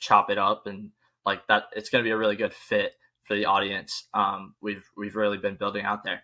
chop it up, and like that, it's going to be a really good fit for the audience. We've really been building out there.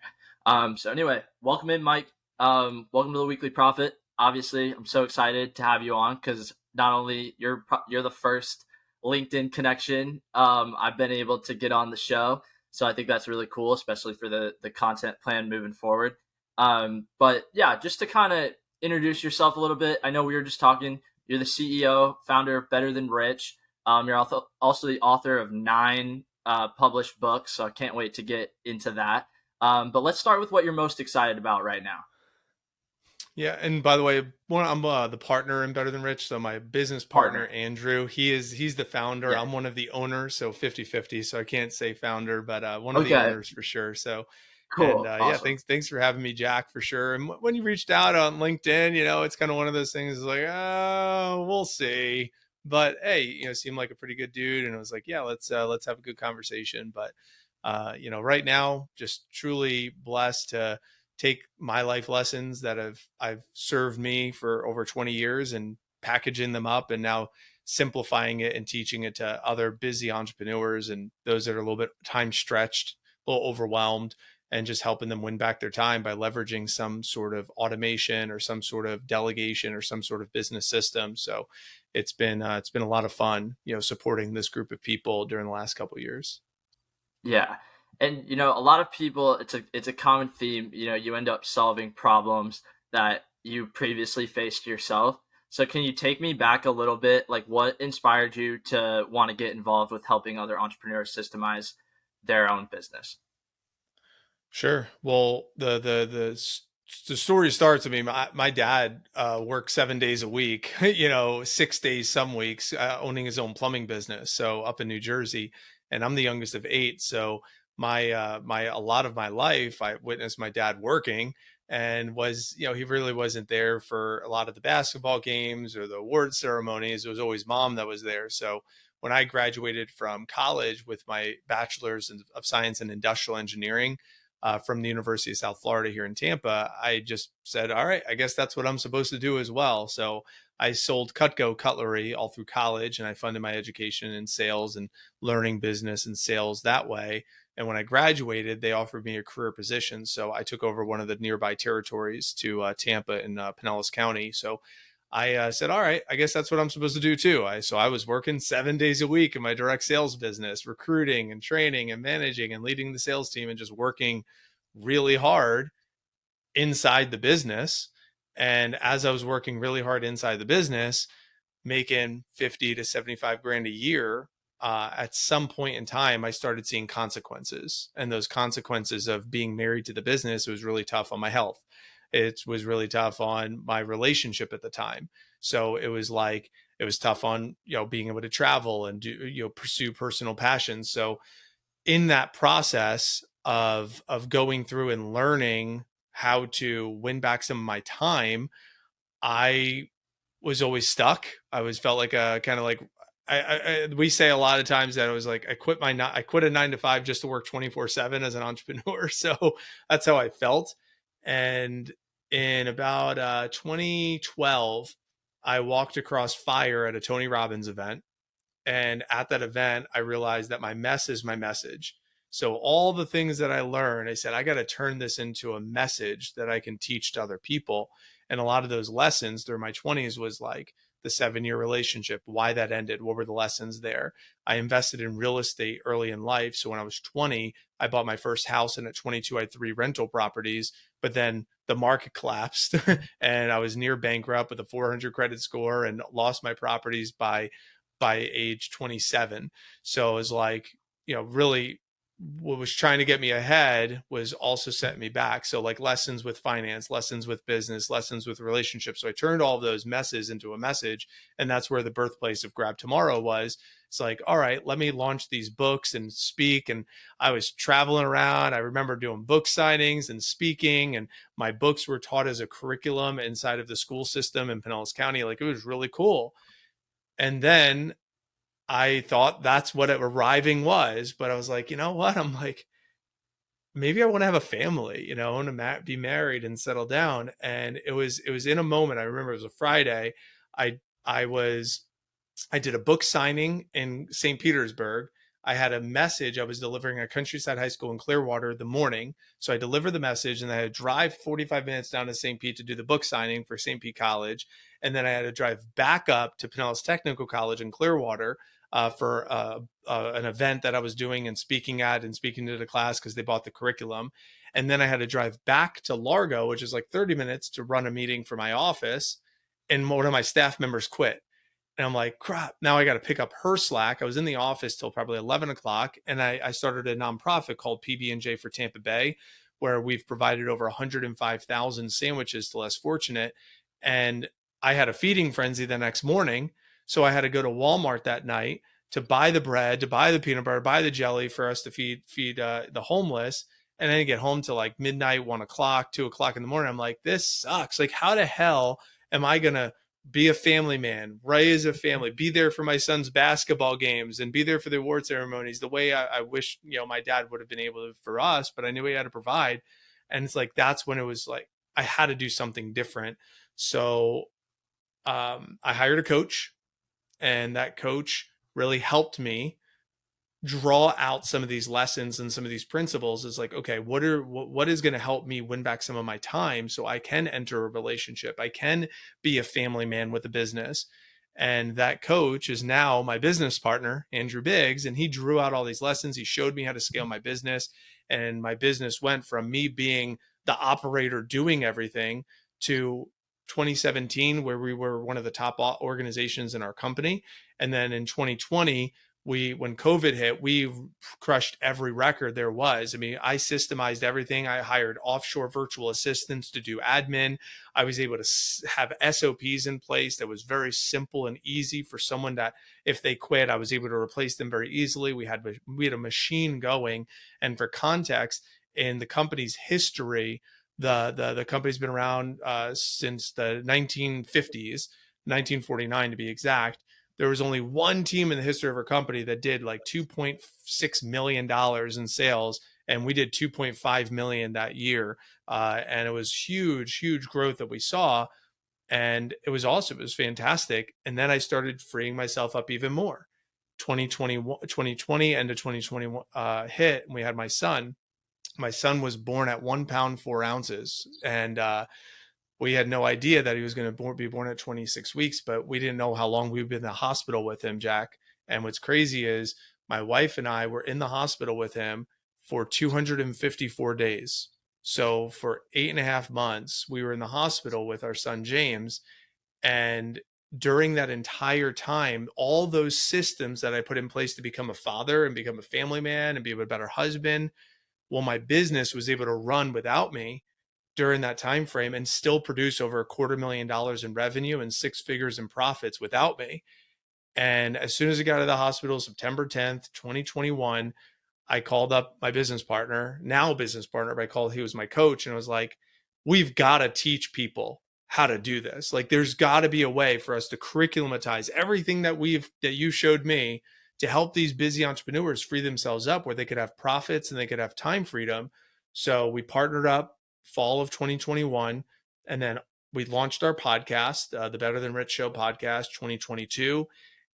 So anyway, welcome in, Mike. Welcome to the Weekly Profit. Obviously, I'm so excited to have you on because not only you're the first LinkedIn connection I've been able to get on the show, so I think that's really cool, especially for the content plan moving forward. But yeah, just to kind of introduce yourself a little bit. I know we were just talking. You're the CEO, founder of Better Than Rich. You're also the author of 9 published books, so I can't wait to get into that. But let's start with what you're most excited about right now. Yeah, and by the way, I'm the partner in Better Than Rich. So my business partner, Partner. Andrew, he's the founder. Yeah. I'm one of the owners, so 50-50. So I can't say founder, but one of the Okay. owners for sure. So, and Cool. yeah, Awesome. thanks for having me, Jack, for sure. And when you reached out on LinkedIn, it's kind of one of those things like, oh, we'll see. But hey, seemed like a pretty good dude, and I was like, yeah, let's have a good conversation. But right now, just truly blessed to take my life lessons that I've served me for over 20 years and packaging them up and now simplifying it and teaching it to other busy entrepreneurs and those that are a little bit time stretched, a little overwhelmed, and just helping them win back their time by leveraging some sort of automation or some sort of delegation or some sort of business system. So it's been a lot of fun, supporting this group of people during the last couple of years. Yeah. And a lot of people, it's a common theme, you end up solving problems that you previously faced yourself. So can you take me back a little bit? Like what inspired you to want to get involved with helping other entrepreneurs systemize their own business? Sure. Well, the story starts. I mean, my dad worked 7 days a week, 6 days some weeks, owning his own plumbing business. So up in New Jersey, and I'm the youngest of 8. So my a lot of my life, I witnessed my dad working, and was he really wasn't there for a lot of the basketball games or the award ceremonies. It was always mom that was there. So when I graduated from college with my bachelor's of science in industrial engineering from the University of South Florida here in Tampa, I just said, all right, I guess that's what I'm supposed to do as well. So I sold Cutco cutlery all through college, and I funded my education in sales and learning business and sales that way. And when I graduated, they offered me a career position. So I took over one of the nearby territories to Tampa in Pinellas County. So I said, all right, I guess that's what I'm supposed to do too. So I was working 7 days a week in my direct sales business, recruiting and training and managing and leading the sales team and just working really hard inside the business. And as I was working really hard inside the business, making 50 to 75 grand a year, at some point in time, I started seeing consequences. And those consequences of being married to the business was really tough on my health. It was really tough on my relationship at the time. So it was like, it was tough on, being able to travel and do, pursue personal passions. So in that process of going through and learning how to win back some of my time, I was always stuck. I always felt like a kind of like we say a lot of times that I was like I quit a 9 to 5 just to work 24/7 as an entrepreneur. So that's how I felt. And in about 2012, I walked across fire at a Tony Robbins event, and at that event, I realized that my mess is my message. So all the things that I learned, I said, I got to turn this into a message that I can teach to other people. And a lot of those lessons through my 20s was like the 7-year relationship, why that ended, what were the lessons there. I invested in real estate early in life. So when I was 20, I bought my first house, and at 22, I had 3 rental properties. But then the market collapsed and I was near bankrupt with a 400 credit score and lost my properties by age 27. So it was like, really what was trying to get me ahead was also setting me back. So like lessons with finance, lessons with business, lessons with relationships. So I turned all of those messes into a message. And that's where the birthplace of Grab Tomorrow was. It's like, all right, let me launch these books and speak. And I was traveling around. I remember doing book signings and speaking, and my books were taught as a curriculum inside of the school system in Pinellas County. Like it was really cool. And then I thought that's what arriving was. But I was like, you know what? I'm like, maybe I want to have a family, I want to be married and settle down. And it was in a moment. I remember it was a Friday. I was I did a book signing in St. Petersburg. I had a message I was delivering at Countryside High School in Clearwater the morning. So I delivered the message and I had to drive 45 minutes down to St. Pete to do the book signing for St. Pete College. And then I had to drive back up to Pinellas Technical College in Clearwater for an event that I was doing and speaking at and speaking to the class because they bought the curriculum. And then I had to drive back to Largo, which is like 30 minutes to run a meeting for my office. And one of my staff members quit. And I'm like, crap, now I got to pick up her slack. I was in the office till probably 11 o'clock. And I started a nonprofit called PB&J for Tampa Bay, where we've provided over 105,000 sandwiches to less fortunate. And I had a feeding frenzy the next morning. So I had to go to Walmart that night to buy the bread, to buy the peanut butter, buy the jelly for us to feed the homeless. And then get home to like midnight, 1 o'clock, 2 o'clock in the morning. I'm like, this sucks. Like, how the hell am I going to be a family man, raise a family, be there for my son's basketball games and be there for the award ceremonies the way I wish, my dad would have been able to for us, but I knew he had to provide. And it's like, that's when it was like, I had to do something different. So I hired a coach, and that coach really helped me draw out some of these lessons and some of these principles. Is like, okay, what is going to help me win back some of my time so I can enter a relationship, I can be a family man with a business. And that coach is now my business partner, Andrew Biggs, and he drew out all these lessons. He showed me how to scale my business, and my business went from me being the operator doing everything to 2017, where we were one of the top organizations in our company. And then in 2020, when COVID hit, we crushed every record there was. I mean, I systemized everything. I hired offshore virtual assistants to do admin. I was able to have SOPs in place that was very simple and easy for someone that if they quit, I was able to replace them very easily. We had a machine going. And for context, in the company's history, the company's been around since the 1950s, 1949 to be exact. There was only one team in the history of our company that did like $2.6 million in sales, and we did 2.5 million that year. And it was huge growth that we saw. And it was awesome. It was fantastic. And then I started freeing myself up even more. 2020, end of 2021 hit, and we had my son. My son was born at 1 pound, 4 ounces. And we had no idea that he was going to be born at 26 weeks, but we didn't know how long we'd been in the hospital with him, Jack. And what's crazy is my wife and I were in the hospital with him for 254 days. So for 8.5 months, we were in the hospital with our son, James. And during that entire time, all those systems that I put in place to become a father and become a family man and be a better husband, well, my business was able to run without me during that time frame and still produce over $250,000 in revenue and six figures in profits without me. And as soon as I got out of the hospital, September 10th, 2021, I called up my business partner, now business partner, but he was my coach, and I was like, we've got to teach people how to do this. Like, there's got to be a way for us to curriculumatize everything that you showed me to help these busy entrepreneurs free themselves up where they could have profits and they could have time freedom. So we partnered up fall of 2021, and then we launched our podcast, the Better Than Rich Show podcast 2022.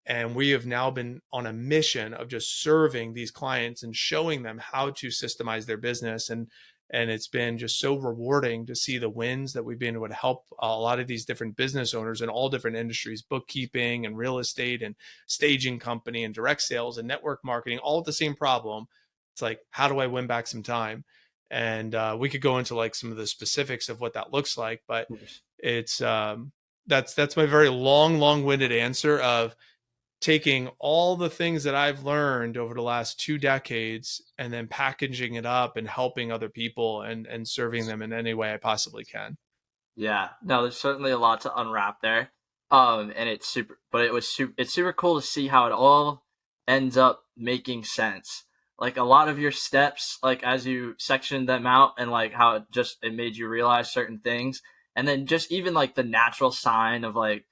And we have now been on a mission of just serving these clients and showing them how to systemize their business. And it's been just so rewarding to see the wins that we've been able to help a lot of these different business owners in all different industries, bookkeeping and real estate and staging company and direct sales and network marketing, all with the same problem. It's like, how do I win back some time? And we could go into like some of the specifics of what that looks like, but it's that's my very long-winded answer of taking all the things that I've learned over the last 2 decades and then packaging it up and helping other people and serving them in any way I possibly can. Yeah, no, there's certainly a lot to unwrap there. And it's super cool to see how it all ends up making sense. Like a lot of your steps, like as you sectioned them out and like how it made you realize certain things. And then just even like the natural sign of like,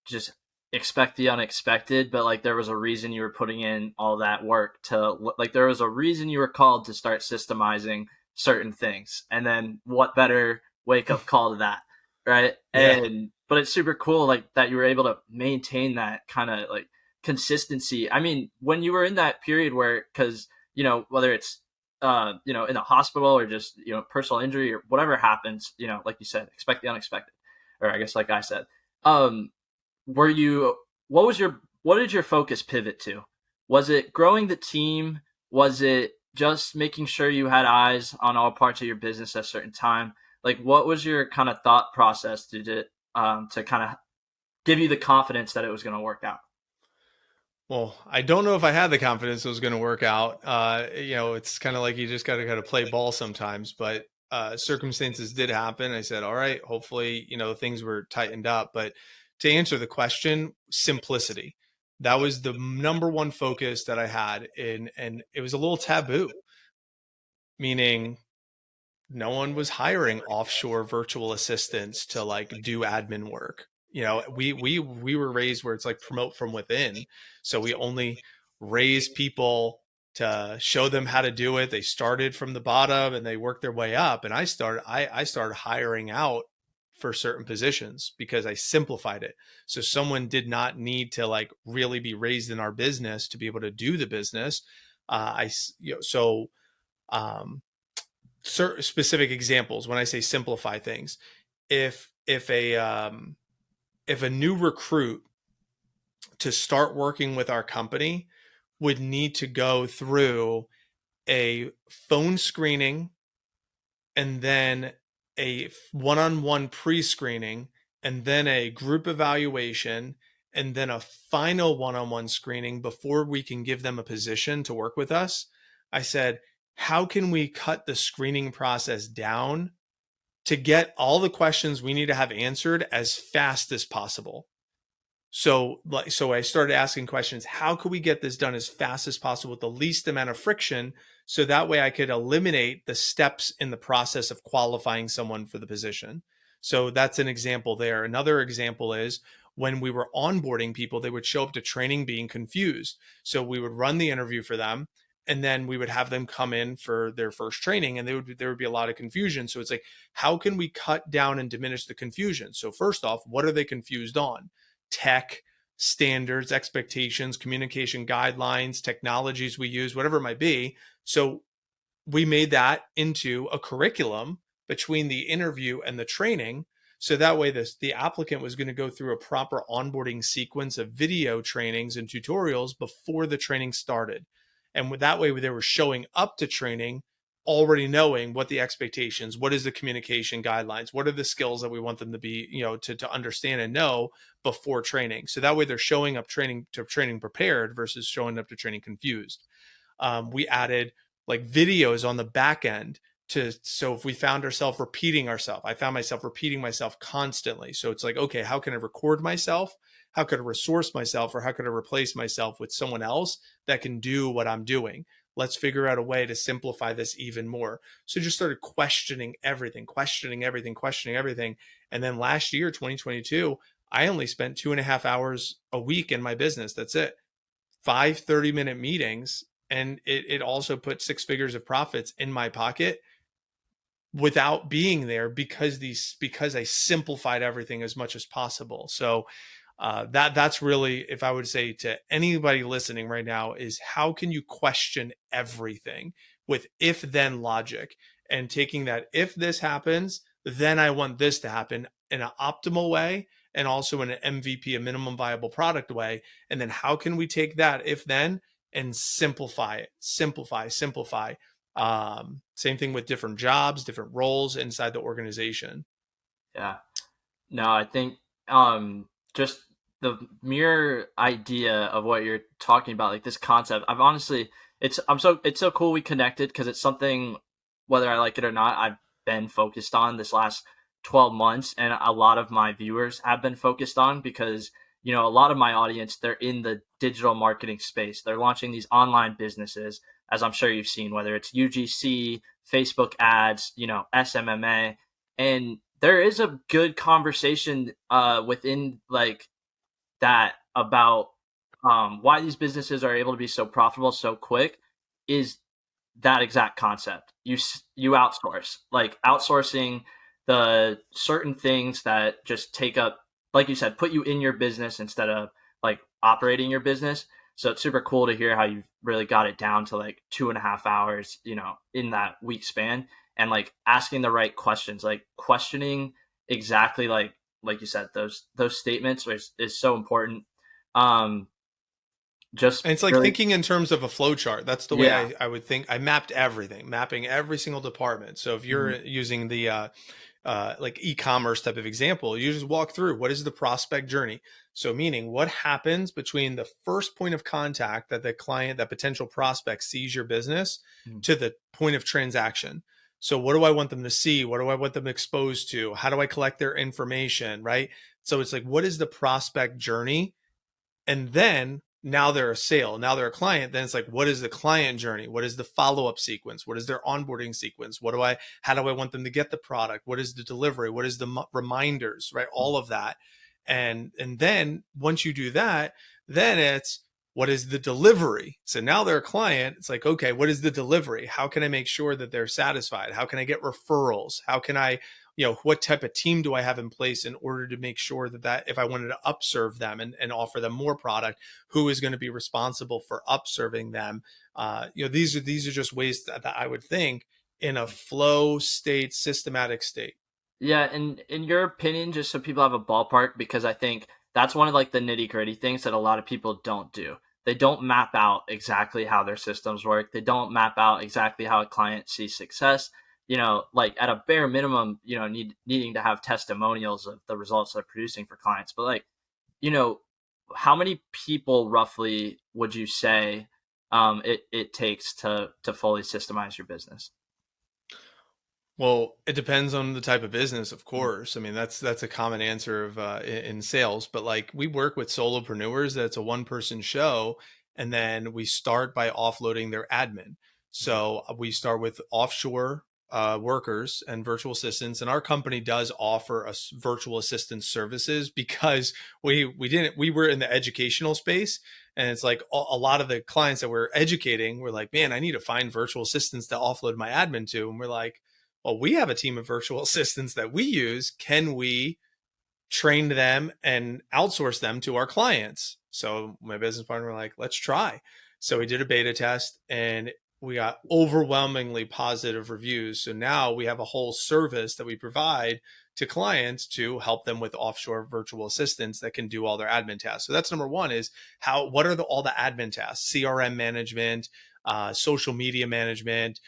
just expect the unexpected, but like there was a reason you were putting in all that work to like there was a reason you were called to start systemizing certain things. And then what better wake up call to that, right? Yeah. And but it's super cool like that you were able to maintain that kind of like consistency. I mean, when you were in that period where, because, whether it's, in a hospital or just, personal injury or whatever happens, like you said, expect the unexpected, or I guess like I said, um, were you, what did your focus pivot to? Was it growing the team? Was it just making sure you had eyes on all parts of your business at a certain time? Like, what was your kind of thought process to kind of give you the confidence that it was going to work out? Well, I don't know if I had the confidence it was going to work out. It's kind of like you just got to kind of play ball sometimes, but circumstances did happen. I said, all right, hopefully, things were tightened up. But to answer the question, simplicity. That was the number one focus that I had and it was a little taboo, meaning no one was hiring offshore virtual assistants to like do admin work. We were raised where it's like promote from within. So we only raise people to show them how to do it. They started from the bottom and they worked their way up. And I started hiring out for certain positions because I simplified it. So someone did not need to like really be raised in our business to be able to do the business. I you know so certain specific examples when I say simplify things. If if a if a new recruit to start working with our company would need to go through a phone screening and then a one-on-one pre-screening and then a group evaluation and then a final one-on-one screening before we can give them a position to work with us, I said, how can we cut the screening process down to get all the questions we need to have answered as fast as possible? So I started asking questions. How could we get this done as fast as possible with the least amount of friction? So that way I could eliminate the steps in the process of qualifying someone for the position. So that's an example there. Another example is when we were onboarding people, they would show up to training being confused. So we would run the interview for them and then we would have them come in for their first training and there would be a lot of confusion. So it's like, how can we cut down and diminish the confusion? So first off, what are they confused on? Tech, standards, expectations, communication guidelines, technologies we use, whatever it might be. So we made that into a curriculum between the interview and the training. So that way the applicant was going to go through a proper onboarding sequence of video trainings and tutorials before the training started. And that way they were showing up to training already knowing what the expectations, what is the communication guidelines, what are the skills that we want them to be, to understand and know before training. So that way they're showing up training prepared versus showing up to training confused. We added like videos on the back end so if we found ourselves repeating ourselves, I found myself repeating myself constantly. So it's like, okay, how can I record myself? How could I resource myself or how could I replace myself with someone else that can do what I'm doing? Let's figure out a way to simplify this even more. So just started questioning everything. And then last year, 2022, I only spent 2.5 hours a week in my business. That's it. 5 30-minute meetings. And it also put 6 figures of profits in my pocket without being there because I simplified everything as much as possible. So that's really, if I would say to anybody listening right now, is how can you question everything with if then logic and taking that if this happens, then I want this to happen in an optimal way and also in an MVP, a minimum viable product way. And then how can we take that if then and simplify it, simplify. Same thing with different jobs, different roles inside the organization. Yeah. No, I think just the mere idea of what you're talking about, like this concept, I've honestly it's so cool we connected because it's something, whether I like it or not, I've been focused on this last 12 months and a lot of my viewers have been focused on because a lot of my audience, they're in the digital marketing space. They're launching these online businesses, as I'm sure you've seen, whether it's UGC, Facebook ads, SMMA, and there is a good conversation within like that about why these businesses are able to be so profitable so quick is that exact concept. You outsource, like outsourcing the certain things that just take up, like you said, put you in your business instead of like operating your business. So it's super cool to hear how you've really got it down to like 2.5 hours, in that week span, and like asking the right questions, like questioning exactly like you said, those statements is so important. Um, just And it's like really, thinking in terms of a flow chart. That's the way yeah. I would think. I mapped everything, mapping every single department. So if you're Mhm. using the like e-commerce type of example, you just walk through what is the prospect journey. So meaning what happens between the first point of contact that the client, that potential prospect sees your business Mhm. to the point of transaction. So what do I want them to see? What do I want them exposed to? How do I collect their information? Right. So it's like, what is the prospect journey? And then now they're a sale, now they're a client. Then it's like, what is the client journey? What is the follow-up sequence? What is their onboarding sequence? How do I want them to get the product? What is the delivery? What is the reminders, right? All of that. And then once you do that, then it's, what is the delivery? So now they're a client. It's like, okay, what is the delivery? How can I make sure that they're satisfied? How can I get referrals? How can I, what type of team do I have in place in order to make sure that if I wanted to upserve them and offer them more product, who is going to be responsible for upserving them? These are just ways that I would think in a flow state, systematic state. Yeah, and in your opinion, just so people have a ballpark, because I think that's one of like the nitty gritty things that a lot of people don't do. They don't map out exactly how their systems work. They don't map out exactly how a client sees success. Like at a bare minimum, needing to have testimonials of the results they're producing for clients. But like, you know, how many people roughly would you say it takes to fully systemize your business? Well, it depends on the type of business, of course. I mean, that's a common answer of in sales, but like we work with solopreneurs that's a one person show, and then we start by offloading their admin. So we start with offshore workers and virtual assistants, and our company does offer us virtual assistant services because we were in the educational space, and it's like a lot of the clients that we're educating, we're like, man, I need to find virtual assistants to offload my admin to, and we're like, well, we have a team of virtual assistants that we use. Can we train them and outsource them to our clients? So my business partner were like, let's try. So we did a beta test and we got overwhelmingly positive reviews. So now we have a whole service that we provide to clients to help them with offshore virtual assistants that can do all their admin tasks. So that's number one, is what are all the admin tasks? CRM management, social media management,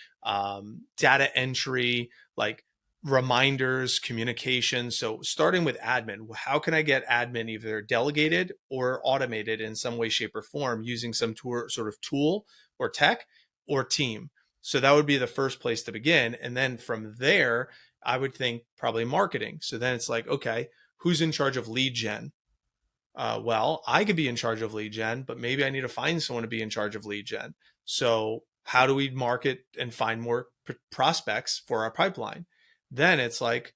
data entry, like reminders, communication. So starting with admin, how can I get admin either delegated or automated in some way, shape, or form using some sort of tool or tech or team? So that would be the first place to begin. And then from there, I would think probably marketing. So then it's like, okay, who's in charge of lead gen? Well, I could be in charge of lead gen, but maybe I need to find someone to be in charge of lead gen. So, how do we market and find more prospects for our pipeline? Then it's like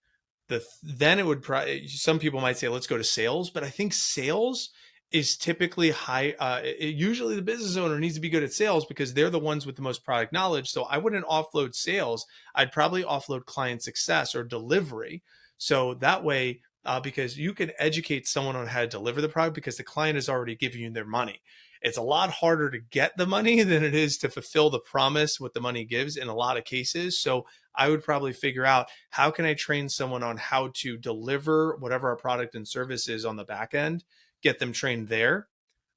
then it would some people might say let's go to sales, but I think sales is typically high. Usually, the business owner needs to be good at sales because they're the ones with the most product knowledge. So, I wouldn't offload sales. I'd probably offload client success or delivery. So that way, because you can educate someone on how to deliver the product because the client is already giving you their money. It's a lot harder to get the money than it is to fulfill the promise what the money gives in a lot of cases. So I would probably figure out, how can I train someone on how to deliver whatever our product and service is on the back end, get them trained there.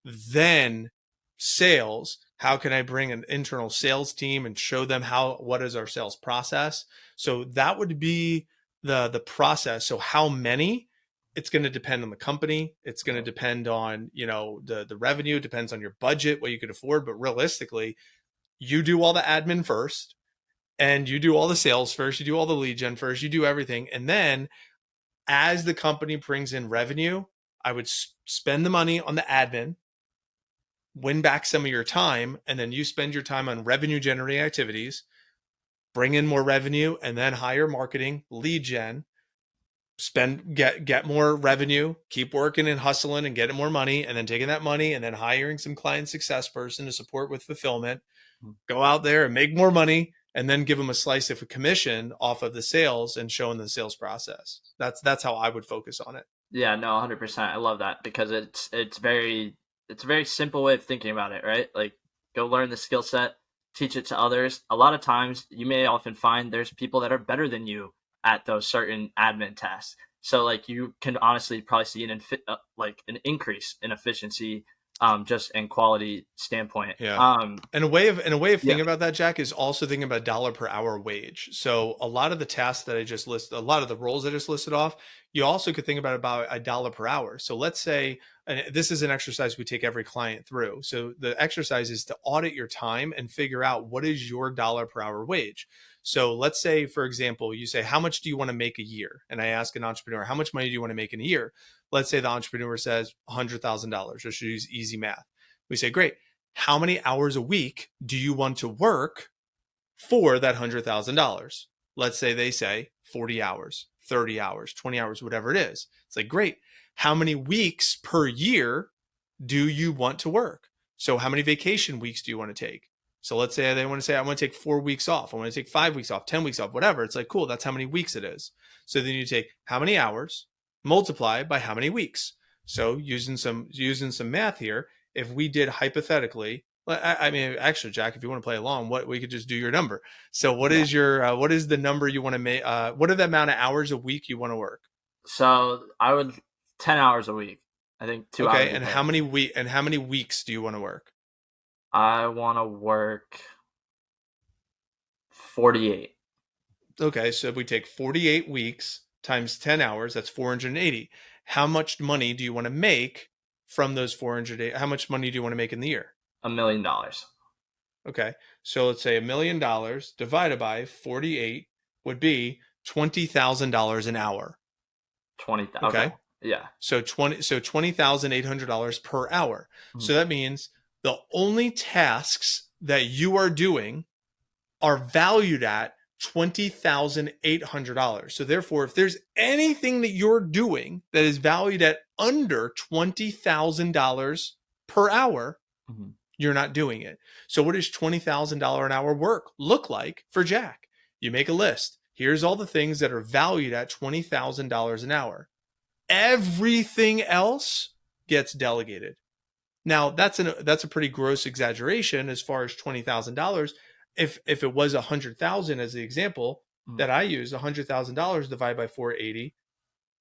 Then sales, how can I bring an internal sales team and show them what is our sales process? So that would be the process. So how many? It's going to depend on the company. It's going to depend on, the revenue. It depends on your budget, what you could afford. But realistically, you do all the admin first, and you do all the sales first. You do all the lead gen first. You do everything, and then as the company brings in revenue, I would spend the money on the admin, win back some of your time, and then you spend your time on revenue generating activities, bring in more revenue, and then hire marketing, lead gen, get more revenue, keep working and hustling and getting more money, and then taking that money and then hiring some client success person to support with fulfillment, go out there and make more money, and then give them a slice of a commission off of the sales and showing the sales process. That's how I would focus on it. Yeah, no, 100%. I love that because it's very it's a very simple way of thinking about it, right? Like, go learn the skill set, teach it to others. A lot of times, you may often find there's people that are better than you at those certain admin tasks. So, like, you can honestly probably see like an increase in efficiency, just in quality standpoint. Yeah. And a way of Yeah, thinking about that, Jack, is also thinking about dollar per hour wage. So a lot of the tasks that I just listed, a lot of the roles I just listed off, you also could think about a dollar per hour. So let's say, and this is an exercise we take every client through. So the exercise is to audit your time and figure out what is your dollar per hour wage. So let's say, for example, you say, how much do you want to make a year? And I ask an entrepreneur, how much money do you want to make in a year? Let's say the entrepreneur says $100,000. Just use easy math. We say, great, how many hours a week do you want to work for that $100,000? Let's say they say 40 hours, 30 hours, 20 hours, whatever it is. It's like, great. How many weeks per year do you want to work? So how many vacation weeks do you want to take? So let's say they want to say, I want to take 4 weeks off. I want to take 5 weeks off, 10 weeks off, whatever. It's like, cool. That's how many weeks it is. So then you take how many hours, multiply by how many weeks. So using some math here, if we did hypothetically, I mean, actually, Jack, if you want to play along, what we could just do your number. So what yeah. is your what is the number you want to make? What are the amount of hours a week you want to work? So I would 10 hours a week. I think 2 hours Okay, a and day. how many weeks do you want to work? I want to work 48. Okay, so if we take 48 weeks times 10 hours, that's 480. How much money do you want to make from those 480? How much money do you want to make in the year? $1 million. Okay, so let's say $1 million divided by 48 would be $20,000 an hour. 20. Okay. Okay, Yeah. so $20,800 per hour. Mhm. So that means the only tasks that you are doing are valued at $20,800. So therefore, if there's anything that you're doing that is valued at under $20,000 per hour, Mhm. you're not doing it. So what does $20,000 an hour work look like for Jack? You make a list. Here's all the things that are valued at $20,000 an hour. Everything else gets delegated. Now that's a pretty gross exaggeration as far as $20,000. If it was 100,000 as the example Mhm. that I use, $100,000 divided by 480,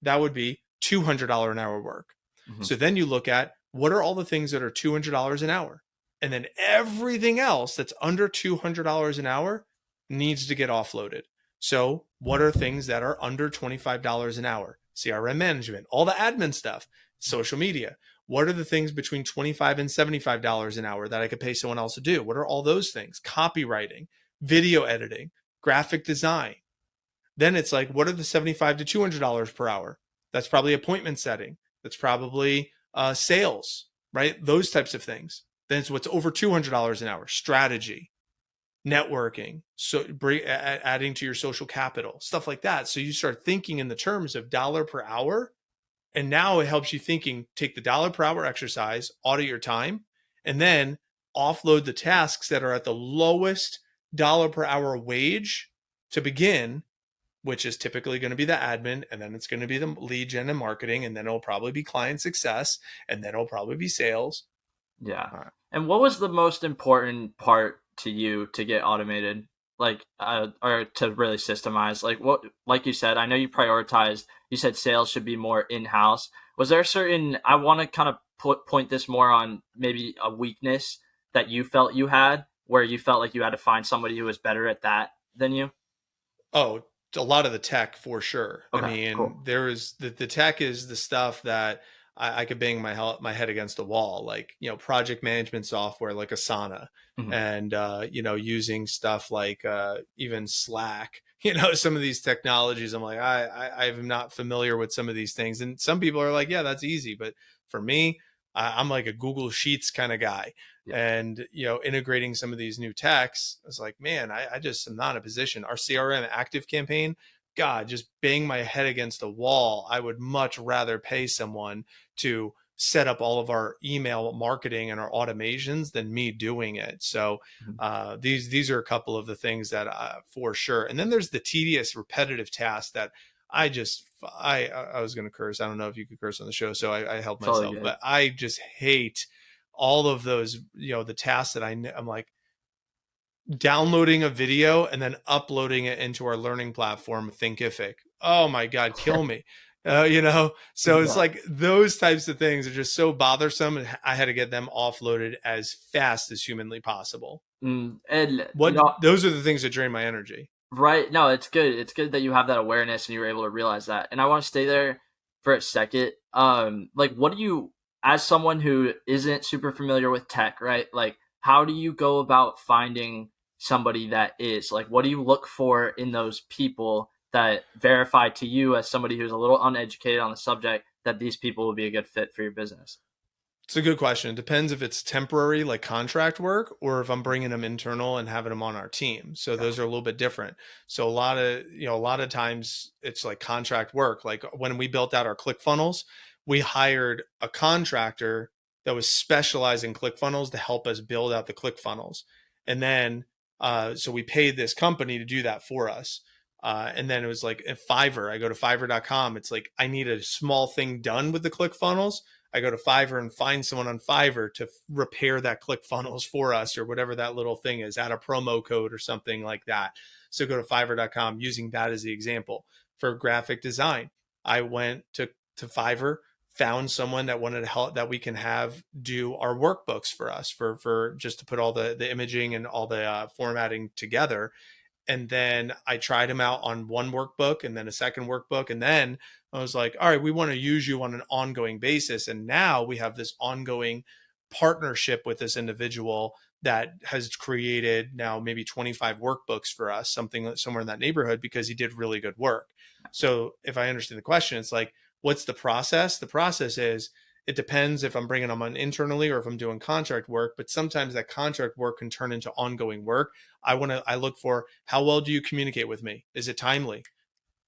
that would be $200 an hour work. Mhm. So then you look at what are all the things that are $200 an hour, and then everything else that's under $200 an hour needs to get offloaded. So what are things that are under $25 an hour? CRM management, all the admin stuff, social media. What are the things between $25 and $75 an hour that I could pay someone else to do? What are all those things? Copywriting, video editing, graphic design. Then it's like, what are the $75 to $200 per hour? That's probably appointment setting. That's probably sales, right? Those types of things. Then it's what's over $200 an hour: strategy, networking, so adding to your social capital, stuff like that. So you start thinking in the terms of dollar per hour, and now it helps you thinking. Take the dollar per hour exercise, audit your time, and then offload the tasks that are at the lowest dollar per hour wage to begin, which is typically going to be the admin, and then it's going to be the lead gen and marketing, and then it'll probably be client success, and then it'll probably be sales. Yeah. All right. And what was the most important part to you to get automated? Like, or to really systemize? Like, what, like you said, I know you prioritized, you said sales should be more in house. Was there a certain, I want to kind of point this more on maybe a weakness that you felt you had, where you felt like you had to find somebody who was better at that than you? Oh, a lot of the tech for sure. I Okay, mean, cool. there is the tech is the stuff that I could bang my head against a wall, like, project management software like Asana, Hmm. and using stuff like even Slack. Some of these technologies, I'm like, I'm not familiar with some of these things, and some people are like, yeah, that's easy, but for me, I'm like a Google Sheets kind of guy. Yeah. And integrating some of these new techs, I was like, man, I just am not in a position. Our CRM active campaign, God, just bang my head against the wall. I would much rather pay someone to set up all of our email marketing and our automations than me doing it. So Mhm. these are a couple of the things that for sure. And then there's the tedious, repetitive tasks that I was going to curse. I don't know if you could curse on the show, so I held Totally myself, good. but I just hate all of those, the tasks that I'm like downloading a video and then uploading it into our learning platform, Thinkific. Oh my God, kill me. So it's Yeah. like those types of things are just so bothersome, and I had to get them offloaded as fast as humanly possible. And Those are the things that drain my energy. right. No, it's good. It's good that you have that awareness and you were able to realize that. And I want to stay there for a second. Like, what do you, as someone who isn't super familiar with tech, right? Like, how do you go about finding somebody that is? Like, what do you look for in those people that verify to you as somebody who's a little uneducated on the subject that these people will be a good fit for your business? It's a good question. It depends if it's temporary, like contract work, or if I'm bringing them internal and having them on our team. So those Gotcha. are a little bit different. So a lot of times it's like contract work. Like when we built out our ClickFunnels, we hired a contractor that was specialized in ClickFunnels to help us build out the ClickFunnels. And then, so we paid this company to do that for us. And then it was like at Fiverr, I go to fiverr.com. It's like, I need a small thing done with the ClickFunnels. I go to Fiverr and find someone on Fiverr to repair that ClickFunnels for us, or whatever that little thing is, add a promo code or something like that. So go to fiverr.com, using that as the example. For graphic design, I went to Fiverr, found someone that wanted to help, that we can have do our workbooks for us, for just to put all the imaging and all the formatting together. And then I tried him out on one workbook and then a second workbook. And then I was like, all right, we want to use you on an ongoing basis. And now we have this ongoing partnership with this individual that has created now maybe 25 workbooks for us, something somewhere in that neighborhood, because he did really good work. So if I understand the question, it's like, what's the process? The process is, it depends if I'm bringing them on internally or if I'm doing contract work, but sometimes that contract work can turn into ongoing work. I look for, how well do you communicate with me? Is it timely?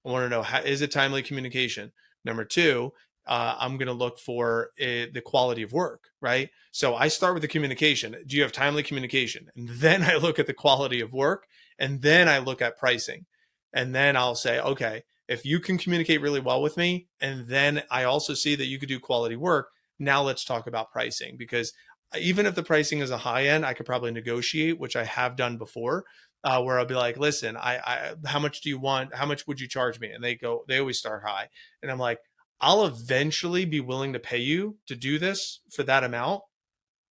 I want to know, is it timely communication? Number two, I'm going to look for the quality of work, right? So I start with the communication. Do you have timely communication? And then I look at the quality of work, and then I look at pricing. And then I'll say, okay, if you can communicate really well with me, and then I also see that you could do quality work, now let's talk about pricing. Because even if the pricing is a high end, I could probably negotiate, which I have done before, where I'll be like, listen, how much do you want? How much would you charge me? And they always start high. And I'm like, I'll eventually be willing to pay you to do this for that amount,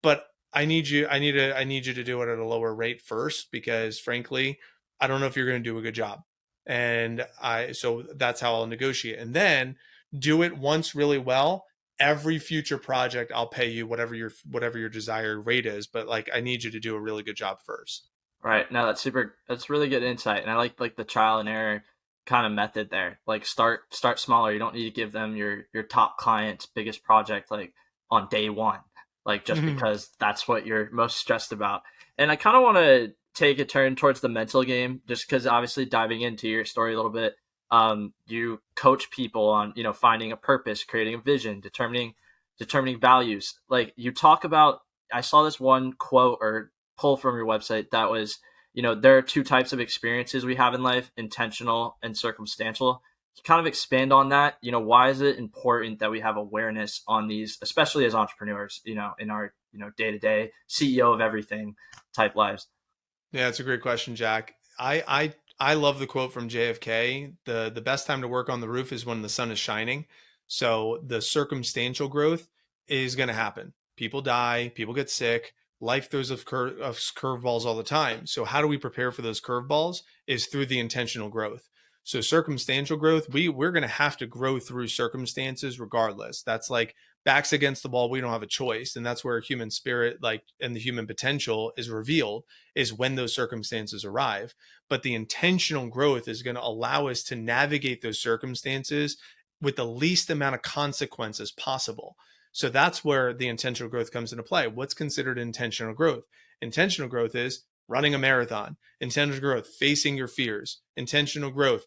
but I need you to do it at a lower rate first, because frankly, I don't know if you're going to do a good job. So that's how I'll negotiate. And then do it once really well. Every future project, I'll pay you whatever your desired rate is, but like, I need you to do a really good job first. Right. No, that's really good insight. And I like the trial and error kind of method there. Like start smaller. You don't need to give them your top client's biggest project like on day one. Like just because that's what you're most stressed about. And I kind of want to take a turn towards the mental game, just because obviously diving into your story a little bit, you coach people on, finding a purpose, creating a vision, determining values. Like you talk about, I saw this one quote or pull from your website that was, there are two types of experiences we have in life: intentional and circumstantial. You kind of expand on that. Why is it important that we have awareness on these, especially as entrepreneurs, in our, day to day CEO of everything type lives? Yeah, it's a great question, Jack. I love the quote from JFK. The best time to work on the roof is when the sun is shining. So the circumstantial growth is going to happen. People die, people get sick, life throws of curveballs all the time. So how do we prepare for those curveballs? Is through the intentional growth. So circumstantial growth, we're going to have to grow through circumstances regardless. That's like backs against the wall. We don't have a choice, and that's where human spirit, like, and the human potential is revealed, is when those circumstances arrive. But the intentional growth is going to allow us to navigate those circumstances with the least amount of consequences possible. So that's where the intentional growth comes into play. What's considered intentional growth? Intentional growth is running a marathon. Intentional growth, facing your fears. Intentional growth,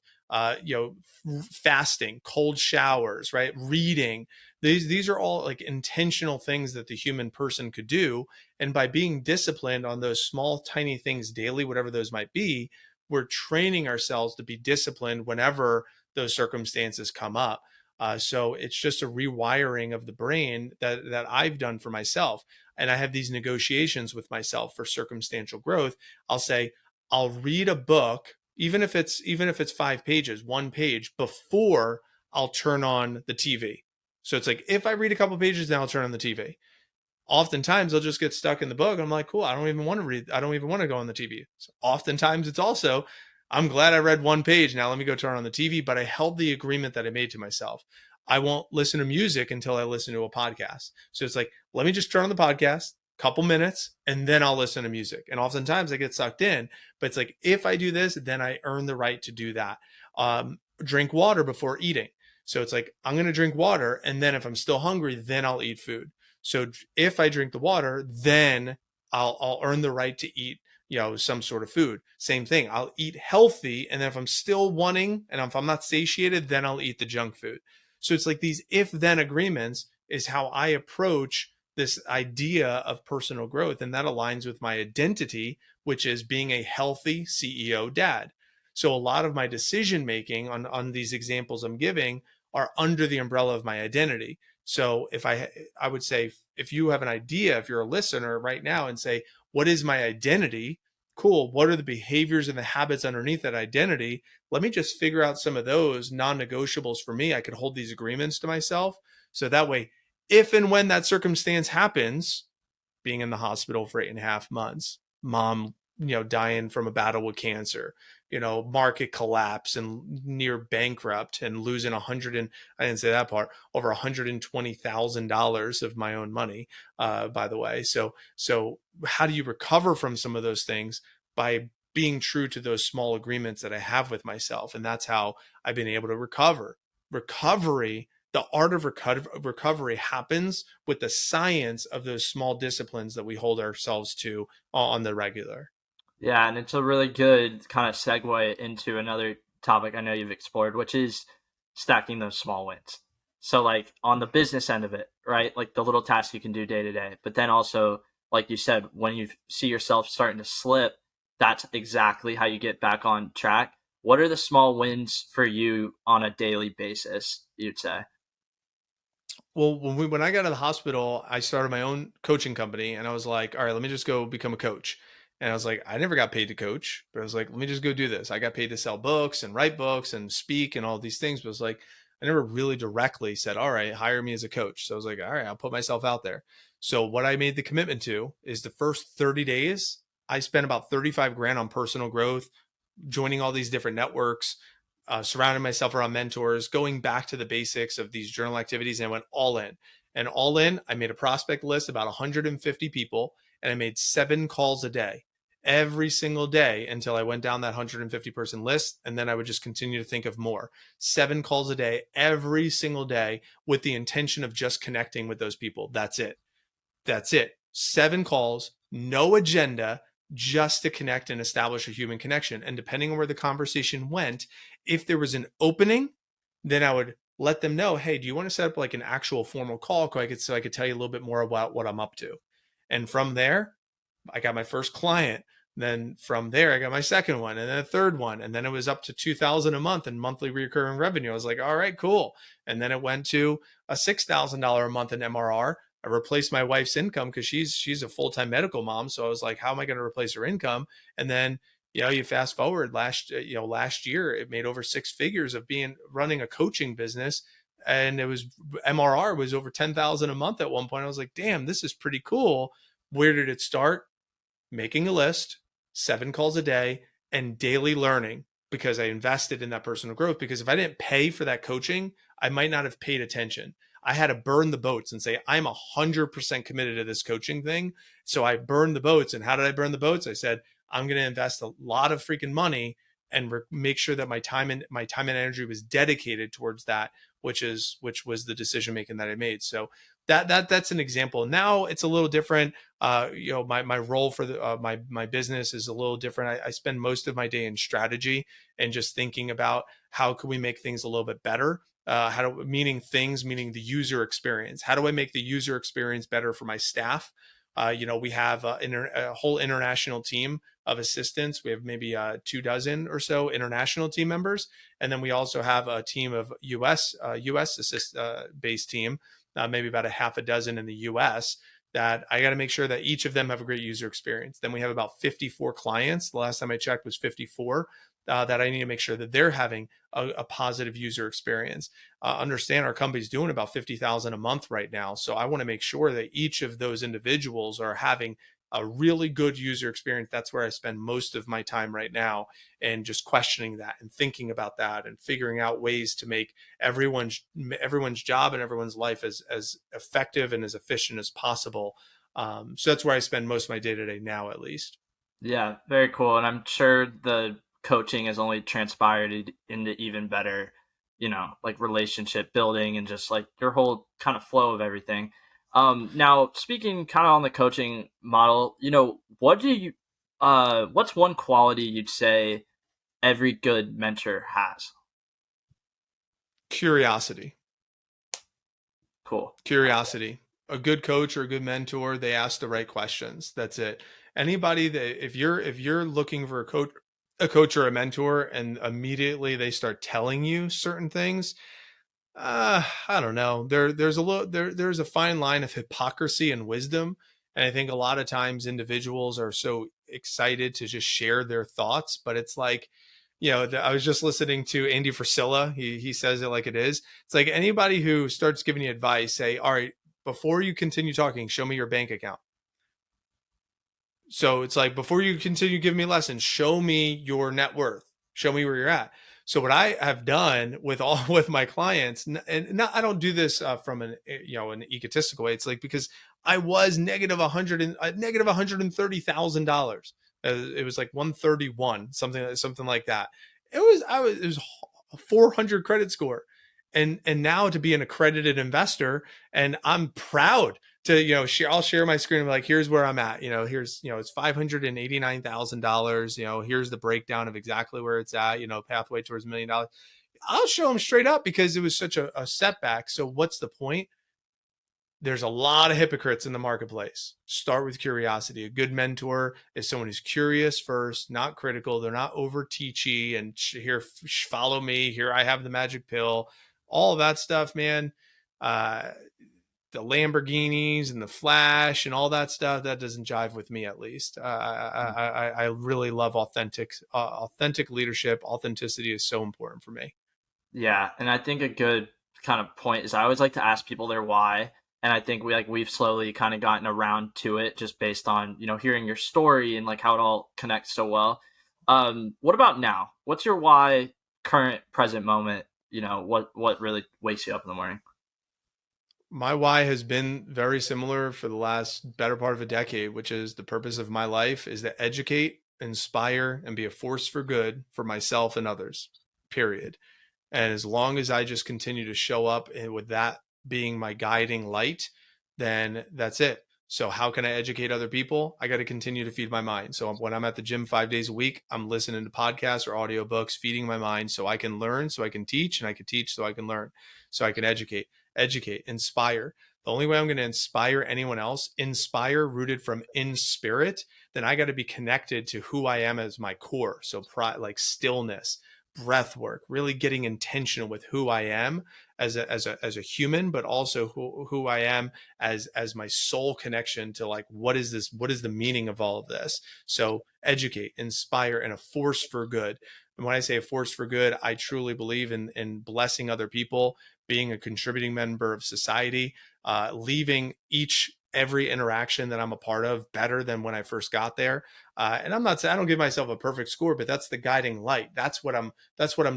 fasting, cold showers, right? Reading. These are all like intentional things that the human person could do. And by being disciplined on those small, tiny things daily, whatever those might be, we're training ourselves to be disciplined whenever those circumstances come up. So it's just a rewiring of the brain that I've done for myself. And I have these negotiations with myself for circumstantial growth. I'll say, I'll read a book, even if it's 5 pages, 1 page before I'll turn on the TV. So it's like, if I read a couple pages, then I'll turn on the TV. Oftentimes I'll just get stuck in the book. I'm like, cool, I don't even want to read. I don't even want to go on the TV. So oftentimes it's also, I'm glad I read 1 page. Now let me go turn on the TV. But I held the agreement that I made to myself. I won't listen to music until I listen to a podcast. So it's like, let me just turn on the podcast, couple minutes, and then I'll listen to music. And oftentimes I get sucked in, but it's like, if I do this, then I earn the right to do that. Drink water before eating. So it's like, I'm going to drink water. And then if I'm still hungry, then I'll eat food. So if I drink the water, then I'll earn the right to eat, some sort of food. Same thing. I'll eat healthy. And then if I'm still wanting, and if I'm not satiated, then I'll eat the junk food. So it's like these if then agreements is how I approach this idea of personal growth. And that aligns with my identity, which is being a healthy CEO dad. So a lot of my decision making on these examples I'm giving are under the umbrella of my identity. So if I would say, if you have an idea, if you're a listener right now and say, what is my identity? Cool. What are the behaviors and the habits underneath that identity? Let me just figure out some of those non-negotiables for me. I could hold these agreements to myself. So that way, if and when that circumstance happens, being in the hospital for 8.5 months, mom, dying from a battle with cancer, market collapse and near bankrupt and losing I didn't say that part, over $120,000 of my own money, by the way. So how do you recover from some of those things? By being true to those small agreements that I have with myself. And that's how I've been able to recover. Recovery, the art of recovery happens with the science of those small disciplines that we hold ourselves to on the regular. Yeah, and it's a really good kind of segue into another topic I know you've explored, which is stacking those small wins. So, like on the business end of it, right? Like the little tasks you can do day to day, but then also, like you said, when you see yourself starting to slip, that's exactly how you get back on track. What are the small wins for you on a daily basis, you'd say? Well, when I got out of the hospital, I started my own coaching company, and I was like, all right, let me just go become a coach. And I was like, I never got paid to coach, but I was like, let me just go do this. I got paid to sell books and write books and speak and all these things, but it was like, I never really directly said, all right, hire me as a coach. So I was like, all right, I'll put myself out there. So what I made the commitment to is the first 30 days, I spent about 35 grand on personal growth, joining all these different networks, surrounding myself around mentors, going back to the basics of these journal activities, and I went all in. And all in, I made a prospect list about 150 people, and I made 7 calls a day, every single day until I went down that 150 person list. And then I would just continue to think of more. 7 calls a day, every single day, with the intention of just connecting with those people. That's it. That's it. 7 calls, no agenda, just to connect and establish a human connection. And depending on where the conversation went, if there was an opening, then I would let them know, hey, do you want to set up like an actual formal call so I could tell you a little bit more about what I'm up to? And from there, I got my first client. Then from there, I got my second one and then a third one. And then it was up to 2,000 a month in monthly recurring revenue. I was like, all right, cool. And then it went to a $6,000 a month in MRR. I replaced my wife's income because she's a full-time medical mom. So I was like, how am I going to replace her income? And then, you fast forward last year, it made over 6 figures of running a coaching business. And it was MRR was over 10,000 a month at one point. I was like, damn, this is pretty cool. Where did it start? Making a list, 7 calls a day, and daily learning, because I invested in that personal growth. Because if I didn't pay for that coaching, I might not have paid attention. I had to burn the boats and say, I'm 100% committed to this coaching thing. So I burned the boats. And how did I burn the boats? I said, I'm going to invest a lot of freaking money and make sure that my time and energy was dedicated towards that, which was the decision making that I made. So that's an example. Now it's a little different. My role for my business is a little different. I spend most of my day in strategy and just thinking about how can we make things a little bit better. Meaning the user experience. How do I make the user experience better for my staff? We have a whole international team of assistants. We have maybe 24 or so international team members, and then we also have a team of U.S. based team, maybe about a half a dozen in the U.S. That I got to make sure that each of them have a great user experience. Then we have about 54 clients. The last time I checked was 54. That I need to make sure that they're having a positive user experience. Understand our company's doing about 50,000 a month right now, so I want to make sure that each of those individuals are having a really good user experience. That's where I spend most of my time right now, and just questioning that and thinking about that and figuring out ways to make everyone's job and everyone's life as effective and as efficient as possible. So that's where I spend most of my day to day now, at least. Yeah, very cool. And I'm sure the coaching has only transpired into even better, like relationship building and just like your whole kind of flow of everything. Now speaking kind of on the coaching model, what's one quality you'd say every good mentor has? Curiosity. Cool. Curiosity. A good coach or a good mentor, they ask the right questions. That's it. Anybody that if you're looking for a coach or a mentor, and immediately they start telling you certain things, I don't know. There's a fine line of hypocrisy and wisdom, and I think a lot of times individuals are so excited to just share their thoughts, but it's like, I was just listening to Andy Frisella. He says it like it is. It's like anybody who starts giving you advice, say, all right, before you continue talking, show me your bank account. So it's like, before you continue giving me lessons, show me your net worth, show me where you're at. So what I have done with all with my clients, and not, I don't do this from an egotistical way. It's like, because I was negative 100 and negative $130,000. It was like 131, something like that. It was a 400 credit score, and now to be an accredited investor, and I'm proud to I'll share my screen and be like, here's where I'm at. Here's it's $589,000. Here's the breakdown of exactly where it's at. Pathway towards $1 million. I'll show them straight up, because it was such a setback. So what's the point? There's a lot of hypocrites in the marketplace. Start with curiosity. A good mentor is someone who's curious first, not critical. They're not over teachy and here, follow me. Here, I have the magic pill. All of that stuff, man. The Lamborghinis and the flash and all that stuff, that doesn't jive with me, at least. I really love authentic leadership. Authenticity is so important for me. Yeah, and I think a good kind of point is I always like to ask people their why, and I think we've slowly kind of gotten around to it just based on hearing your story and like how it all connects so well. What about now? What's your why? Current present moment. What really wakes you up in the morning? My why has been very similar for the last better part of a decade, which is the purpose of my life is to educate, inspire, and be a force for good for myself and others, period. And as long as I just continue to show up and with that being my guiding light, then that's it. So how can I educate other people? I got to continue to feed my mind. So when I'm at the gym 5 days a week, I'm listening to podcasts or audiobooks, feeding my mind so I can learn, so I can teach, and I can teach so I can learn, so I can educate, inspire. The only way I'm going to inspire anyone else, inspire rooted from in spirit, then I got to be connected to who I am as my core. So like stillness, breath work, really getting intentional with who I am as a human, but also who I am as my soul connection to like, what is the meaning of all of this? So educate, inspire, and a force for good. And when I say a force for good, I truly believe in blessing other people, being a contributing member of society, leaving every interaction that I'm a part of better than when I first got there. And I'm not saying I don't give myself a perfect score, but that's the guiding light. That's what I'm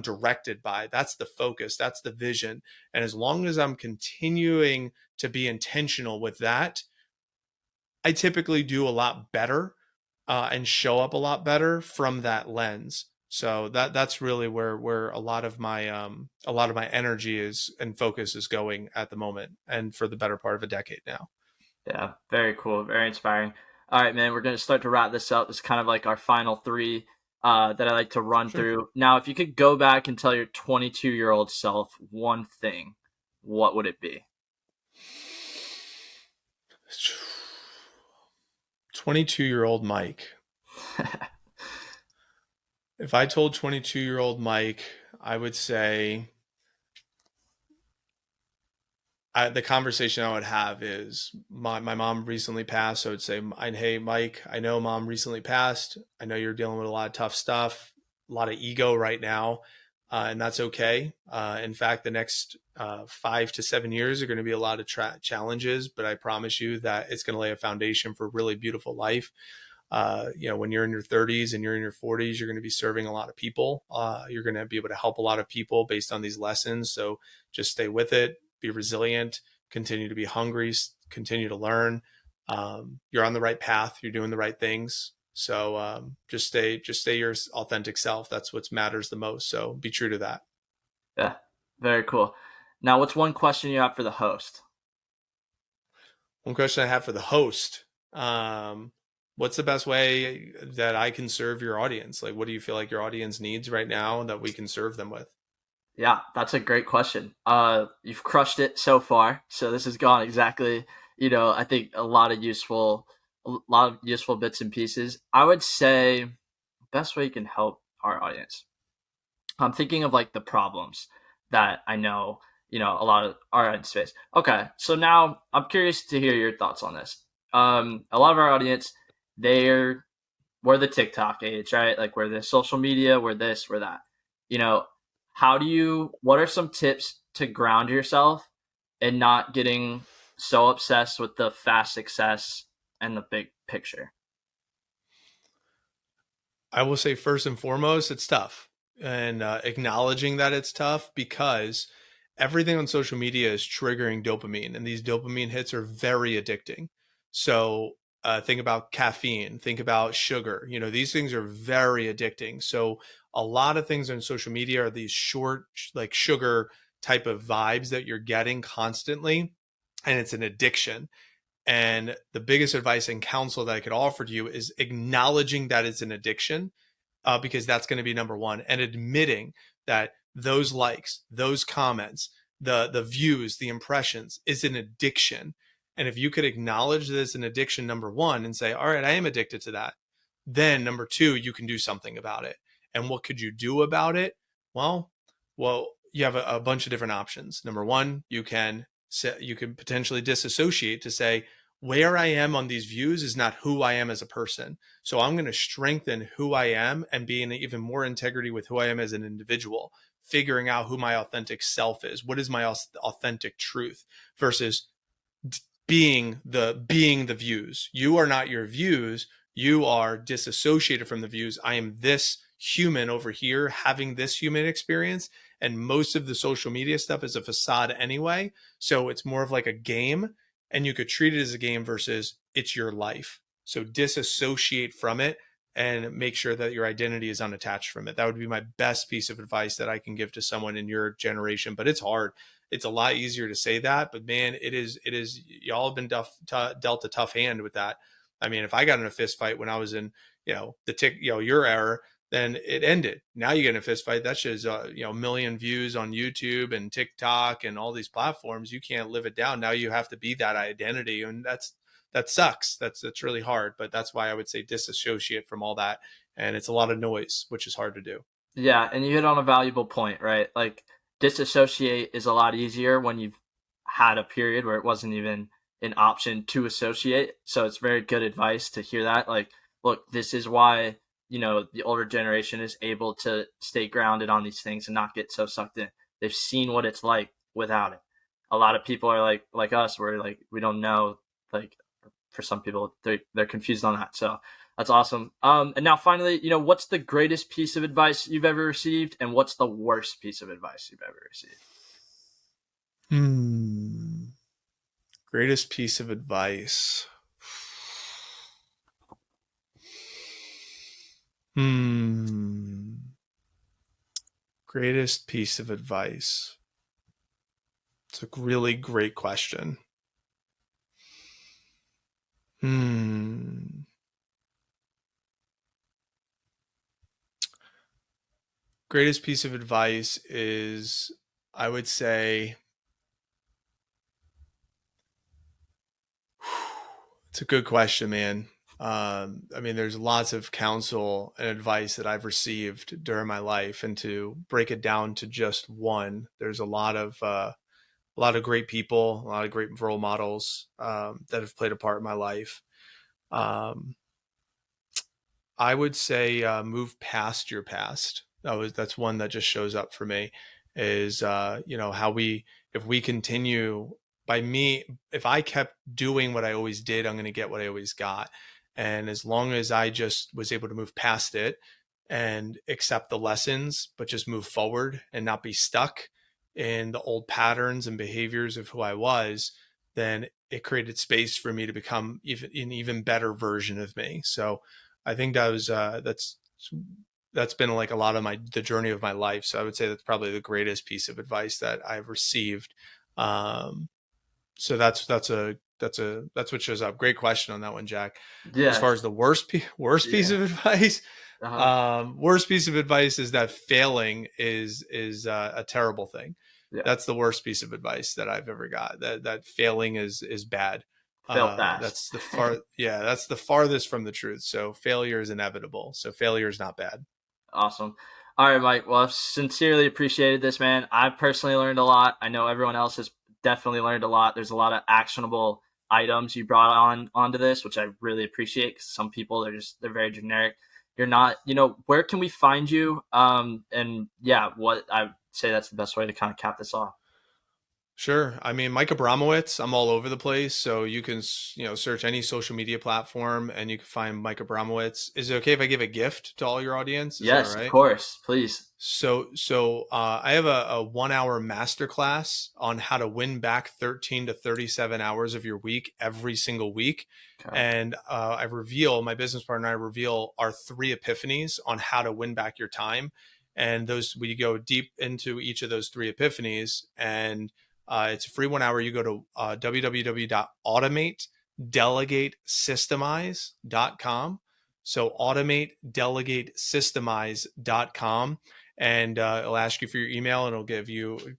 directed by. That's the focus. That's the vision. And as long as I'm continuing to be intentional with that, I typically do a lot better and show up a lot better from that lens. So that's really where a lot of my energy is and focus is going at the moment, and for the better part of a decade now. Yeah, very cool, very inspiring. All right, man, we're going to start to wrap this up. It's kind of like our final three that I like to run Sure. through. Now, if you could go back and tell your 22-year-old self one thing, what would it be? 22-year-old Mike. If I told 22-year-old Mike, I would say the conversation I would have is my mom recently passed. So I would say, hey, Mike, I know mom recently passed. I know you're dealing with a lot of tough stuff, a lot of ego right now, and that's okay. In fact, the next 5 to 7 years are going to be a lot of challenges, but I promise you that it's going to lay a foundation for a really beautiful life. When you're in your 30s and you're in your 40s, you're going to be serving a lot of people. You're going to be able to help a lot of people based on these lessons. So just stay with it, be resilient, continue to be hungry, continue to learn. You're on the right path. You're doing the right things. So just stay your authentic self. That's what matters the most. So be true to that. Yeah, very cool. Now, what's one question you have for the host? One question I have for the host. What's the best way that I can serve your audience? Like, what do you feel like your audience needs right now that we can serve them with? Yeah, that's a great question. You've crushed it so far. So this has gone exactly, I think a lot of useful bits and pieces. I would say best way you can help our audience. I'm thinking of like the problems that I know, a lot of our audience face. Okay, so now I'm curious to hear your thoughts on this. A lot of our audience, they're we're the TikTok age, right? Like we're the social media, we're this, we're that. You know, what are some tips to ground yourself and not getting so obsessed with the fast success and the big picture? I will say first and foremost, it's tough, and acknowledging that it's tough because everything on social media is triggering dopamine, and these dopamine hits are very addicting. So think about caffeine, think about sugar. These things are very addicting. So a lot of things on social media are these short, like sugar type of vibes that you're getting constantly, and it's an addiction. And the biggest advice and counsel that I could offer to you is acknowledging that it's an addiction, because that's going to be number one, and admitting that those likes, those comments, the views, the impressions is an addiction. And if you could acknowledge that it's an addiction, number one, and say, all right, I am addicted to that, then number two, you can do something about it. And what could you do about it? Well, you have a bunch of different options. Number one, you can potentially disassociate to say, where I am on these views is not who I am as a person. So I'm going to strengthen who I am and be in even more integrity with who I am as an individual, figuring out who my authentic self is. What is my authentic truth versus being the views. You are not your views. You are disassociated from the views. I am this human over here having this human experience. And most of the social media stuff is a facade anyway. So it's more of like a game, and you could treat it as a game versus it's your life. So disassociate from it and make sure that your identity is unattached from it. That would be my best piece of advice that I can give to someone in your generation. But it's hard. It's a lot easier to say that, but man, it is y'all have been dealt a tough hand with that. I mean, if I got in a fist fight when I was in your era, then it ended. Now you get in a fist fight, that's just a million views on YouTube and TikTok and all these platforms. You can't live it down. Now you have to be that identity, and that sucks. That's really hard. But that's why I would say disassociate from all that. And it's a lot of noise, which is hard to do. Yeah, and you hit on a valuable point, right? Like disassociate is a lot easier when you've had a period where it wasn't even an option to associate. So it's very good advice to hear that. Like, look, this is why, the older generation is able to stay grounded on these things and not get so sucked in. They've seen what it's like without it. A lot of people are like us, where like we don't know, like for some people they're confused on that. So that's awesome. And now finally, what's the greatest piece of advice you've ever received, and what's the worst piece of advice you've ever received? Greatest piece of advice. Greatest piece of advice. It's a really great question. Greatest piece of advice is, I would say, it's a good question, man. I mean, there's lots of counsel and advice that I've received during my life, and to break it down to just one, there's a lot of great people, a lot of great role models that have played a part in my life. Um, I would say move past your past. That's one that just shows up for me. Is how we, if we continue, by me, if I kept doing what I always did, I'm going to get what I always got. And as long as I just was able to move past it and accept the lessons, but just move forward and not be stuck in the old patterns and behaviors of who I was, then it created space for me to become even an even better version of me. So I think that's been like a lot of the journey of my life. So I would say that's probably the greatest piece of advice that I've received. Um, so that's what shows up. Great question on that one, Jack. As Yeah. far as the worst piece Yeah. of advice, Uh-huh. worst piece of advice is that failing is a terrible thing. Yeah. That's the worst piece of advice that I've ever got. That failing is bad. Fail fast. That's the farthest from the truth. So failure is inevitable. So failure is not bad. Awesome. All right, Mike. Well, I've sincerely appreciated this, man. I've personally learned a lot. I know everyone else has definitely learned a lot. There's a lot of actionable items you brought onto this, which I really appreciate. Because some people they're very generic. You're not, where can we find you? And yeah, what I say that's the best way to kind of cap this off. Sure. I mean, Mike Abramowitz, I'm all over the place. So you can, search any social media platform and you can find Mike Abramowitz. Is it okay if I give a gift to all your audience? Is that all Yes, of right? course, please. So I have a 1 hour masterclass on how to win back 13 to 37 hours of your week every single week. Okay. And my business partner and I reveal our 3 epiphanies on how to win back your time. And we go deep into each of those 3 epiphanies. And it's a free 1 hour. You go to www.automatedelegatesystemize.com. So automatedelegatesystemize.com, and it'll ask you for your email and it'll give you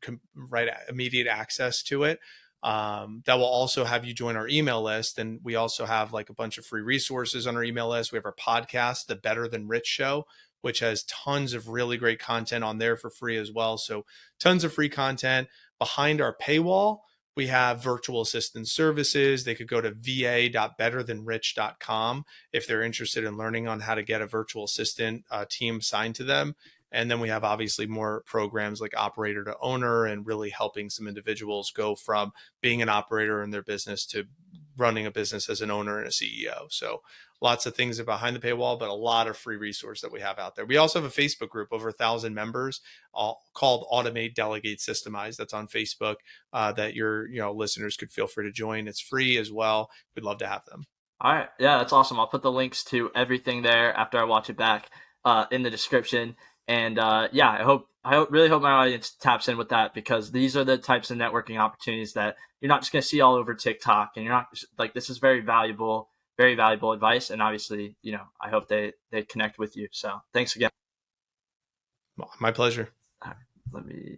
immediate access to it. That will also have you join our email list. And we also have like a bunch of free resources on our email list. We have our podcast, The Better Than Rich Show, which has tons of really great content on there for free as well. So tons of free content. Behind our paywall, we have virtual assistant services. They could go to va.betterthanrich.com if they're interested in learning on how to get a virtual assistant team assigned to them. And then we have obviously more programs like operator to owner, and really helping some individuals go from being an operator in their business to running a business as an owner and a CEO. So lots of things are behind the paywall, but a lot of free resource that we have out there. We also have a Facebook group, over 1,000 members, called Automate, Delegate, Systemize. That's on Facebook, that your listeners could feel free to join. It's free as well. We'd love to have them. All right. Yeah, that's awesome. I'll put the links to everything there after I watch it back in the description. And yeah, really hope my audience taps in with that, because these are the types of networking opportunities that you're not just going to see all over TikTok, and you're not like, this is very valuable advice. And obviously, I hope they connect with you. So thanks again. My pleasure. All right, let me